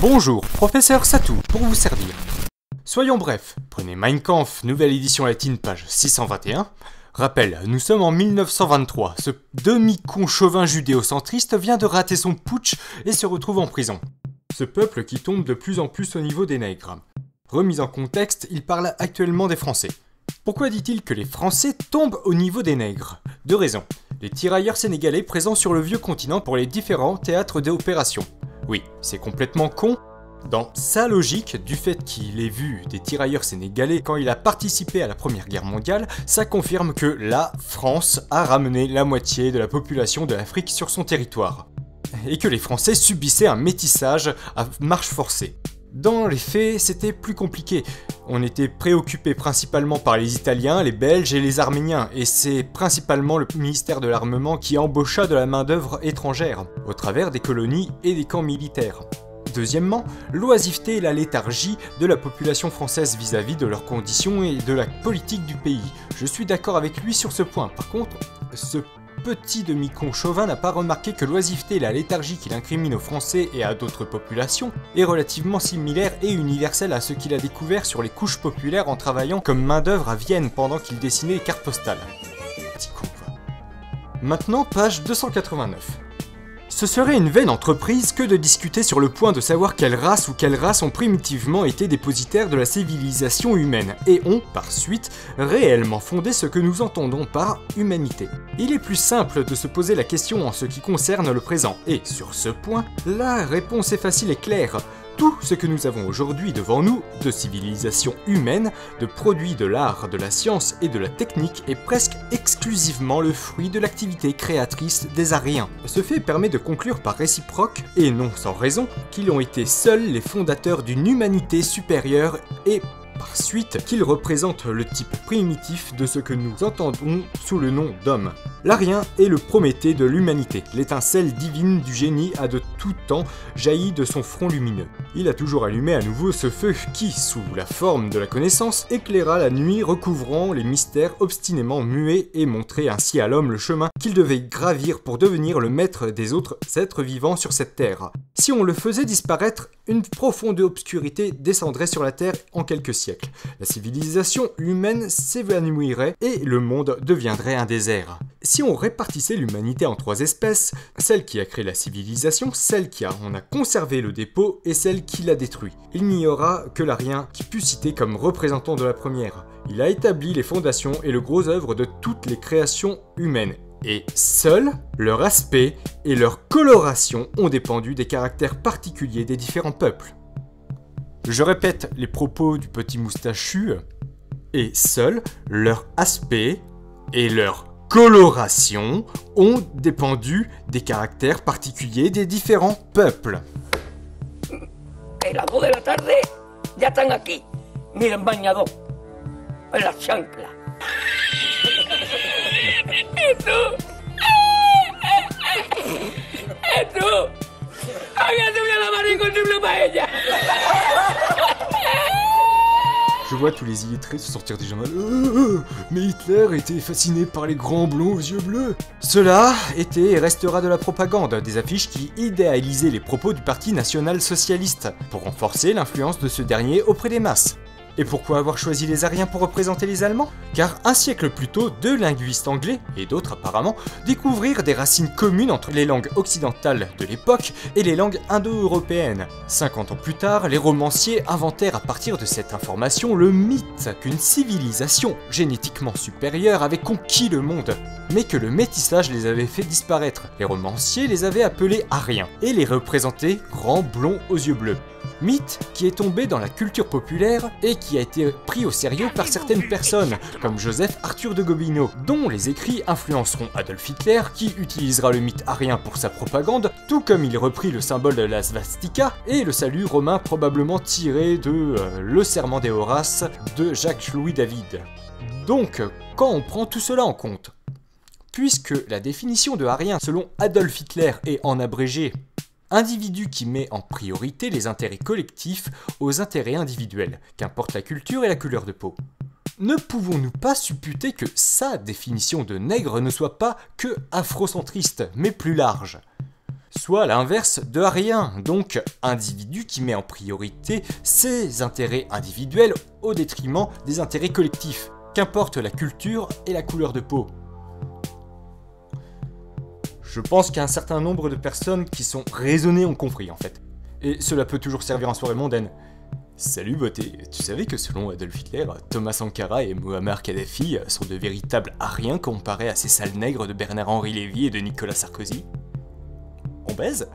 Bonjour, professeur Satou, pour vous servir. Soyons brefs, prenez Mein Kampf, nouvelle édition latine, page 621. Rappel, nous sommes en 1923, ce demi-con chauvin judéocentriste vient de rater son putsch et se retrouve en prison. Ce peuple qui tombe de plus en plus au niveau des nègres. Remis en contexte, il parle actuellement des Français. Pourquoi dit-il que les Français tombent au niveau des nègres? Deux raisons. Les tirailleurs sénégalais présents sur le vieux continent pour les différents théâtres d'opération. Oui, c'est complètement con. Dans sa logique, du fait qu'il ait vu des tirailleurs sénégalais quand il a participé à la Première Guerre mondiale, ça confirme que la France a ramené la moitié de la population de l'Afrique sur son territoire. Et que les Français subissaient un métissage à marche forcée. Dans les faits, c'était plus compliqué. On était préoccupé principalement par les Italiens, les Belges et les Arméniens, et c'est principalement le ministère de l'Armement qui embaucha de la main-d'œuvre étrangère, au travers des colonies et des camps militaires. Deuxièmement, l'oisiveté et la léthargie de la population française vis-à-vis de leurs conditions et de la politique du pays. Je suis d'accord avec lui sur ce point. Par contre, ce petit demi-con chauvin n'a pas remarqué que l'oisiveté et la léthargie qu'il incrimine aux Français et à d'autres populations est relativement similaire et universelle à ce qu'il a découvert sur les couches populaires en travaillant comme main-d'œuvre à Vienne pendant qu'il dessinait les cartes postales. Petit con, quoi. Maintenant, page 289. Ce serait une vaine entreprise que de discuter sur le point de savoir quelle race ou quelles races ont primitivement été dépositaires de la civilisation humaine et ont, par suite, réellement fondé ce que nous entendons par humanité. Il est plus simple de se poser la question en ce qui concerne le présent, et sur ce point, la réponse est facile et claire. Tout ce que nous avons aujourd'hui devant nous, de civilisation humaine, de produits de l'art, de la science et de la technique, est presque exclusivement le fruit de l'activité créatrice des Ariens. Ce fait permet de conclure par réciproque, et non sans raison, qu'ils ont été seuls les fondateurs d'une humanité supérieure et par suite qu'ils représentent le type primitif de ce que nous entendons sous le nom d'homme. L'Arien est le Prométhée de l'humanité, l'étincelle divine du génie a de tout temps jailli de son front lumineux. Il a toujours allumé à nouveau ce feu qui, sous la forme de la connaissance, éclaira la nuit recouvrant les mystères obstinément muets et montrait ainsi à l'homme le chemin qu'il devait gravir pour devenir le maître des autres êtres vivants sur cette terre. Si on le faisait disparaître, une profonde obscurité descendrait sur la terre en quelques siècles. La civilisation humaine s'évanouirait et le monde deviendrait un désert. Si on répartissait l'humanité en trois espèces, celle qui a créé la civilisation, celle qui en a conservé le dépôt et celle qui l'a détruit, il n'y aura que l'Arien qui put citer comme représentant de la première. Il a établi les fondations et le gros œuvre de toutes les créations humaines. Et seuls leur aspect et leur coloration ont dépendu des caractères particuliers des différents peuples. Je répète les propos du petit moustachu, et seuls leur aspect et leur coloration ont dépendu des caractères particuliers des différents peuples. A las 2 de la tarde ya están aquí. Miren bañador, en la chancla. ¿Y tú? ¿Y tú? Hágase una lavarico y una paella. Je vois tous les illettrés se sortir déjà mal. Mais Hitler était fasciné par les grands blonds aux yeux bleus. Cela était et restera de la propagande, des affiches qui idéalisaient les propos du Parti national-socialiste, pour renforcer l'influence de ce dernier auprès des masses. Et pourquoi avoir choisi les Ariens pour représenter les Allemands? Car un siècle plus tôt, deux linguistes anglais, et d'autres apparemment, découvrirent des racines communes entre les langues occidentales de l'époque et les langues indo-européennes. 50 ans plus tard, les romanciers inventèrent à partir de cette information le mythe qu'une civilisation génétiquement supérieure avait conquis le monde, mais que le métissage les avait fait disparaître. Les romanciers les avaient appelés Ariens, et les représentaient grands blonds aux yeux bleus. Mythe qui est tombé dans la culture populaire et qui a été pris au sérieux par certaines personnes, comme Joseph Arthur de Gobineau, dont les écrits influenceront Adolf Hitler, qui utilisera le mythe arien pour sa propagande, tout comme il reprit le symbole de la svastika et le salut romain probablement tiré de Le Serment des Horaces de Jacques-Louis David. Donc, quand on prend tout cela en compte, puisque la définition de arien selon Adolf Hitler est en abrégé individu qui met en priorité les intérêts collectifs aux intérêts individuels, qu'importe la culture et la couleur de peau. Ne pouvons-nous pas supputer que sa définition de nègre ne soit pas que afrocentriste, mais plus large? soit l'inverse de arien, donc individu qui met en priorité ses intérêts individuels au détriment des intérêts collectifs, qu'importe la culture et la couleur de peau. Je pense qu'il y a un certain nombre de personnes qui sont raisonnées ont compris en fait, et cela peut toujours servir en soirée mondaine. Salut beauté, tu savais que selon Adolf Hitler, Thomas Sankara et Muammar Kadhafi sont de véritables ariens comparés à ces sales nègres de Bernard-Henri Lévy et de Nicolas Sarkozy? On baise?